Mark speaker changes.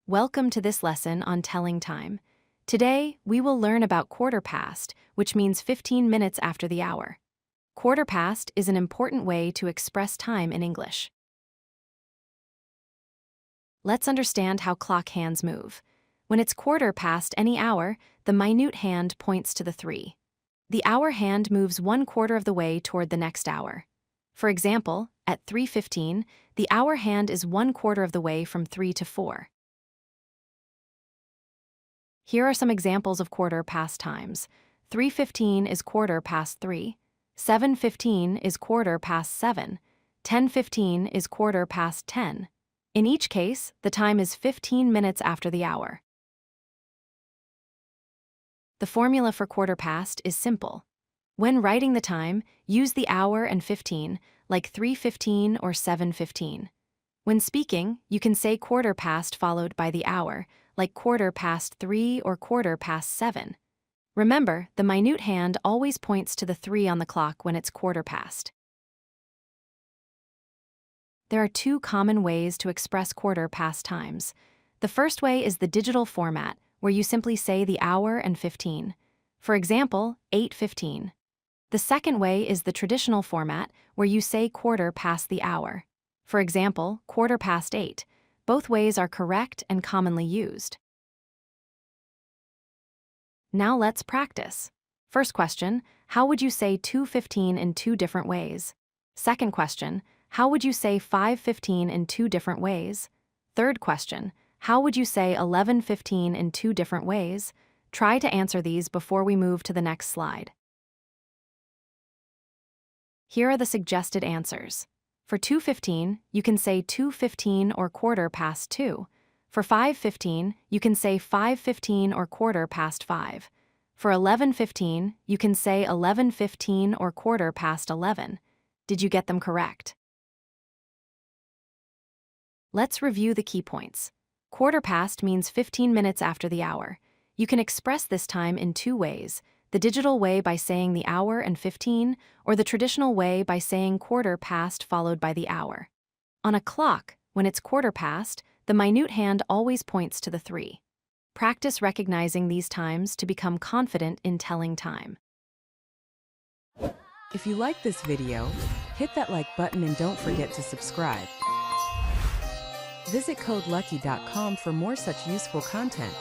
Speaker 1: Welcome to this lesson on telling time. Today, we will learn about quarter past, which means 15 minutes after the hour. Quarter past is an important way to express time in English. Let's understand how clock hands move. When it's quarter past any hour, the minute hand points to the 3. The hour hand moves 1/4 of the way toward the next hour. For example, at 3:15, the hour hand is 1/4 of the way from 3 to 4. Here are some examples of quarter past times. 3:15 is quarter past 3. 7:15 is quarter past 7. 10:15 is quarter past 10. In each case, the time is 15 minutes after the hour. The formula for quarter past is simple. When writing the time, use the hour and 15, like 3:15 or 7:15. When speaking, you can say quarter past followed by the hour, like quarter past 3 or quarter past 7. Remember, the minute hand always points to the 3 on the clock when it's quarter past. There are 2 common ways to express quarter past times. The first way is the digital format, where you simply say the hour and 15. For example, 8:15. The second way is the traditional format, where you say quarter past the hour. For example, quarter past 8. Both ways are correct and commonly used. Now let's practice. First question, how would you say 2:15 in 2 different ways? Second question, how would you say 5:15 in 2 different ways? Third question, how would you say 11:15 in 2 different ways? Try to answer these before we move to the next slide. Here are the suggested answers. For 2:15, you can say 2:15 or quarter past 2. For 5:15, you can say 5:15 or quarter past 5. For 11:15, you can say 11:15 or quarter past 11. Did you get them correct? Let's review the key points. Quarter past means 15 minutes after the hour. You can express this time in 2 ways: the digital way by saying the hour and 15, or the traditional way by saying quarter past followed by the hour. On a clock, when it's quarter past, the minute hand always points to the 3. Practice recognizing these times to become confident in telling time.
Speaker 2: If you like this video, hit that like button and don't forget to subscribe. Visit codelucky.com for more such useful content.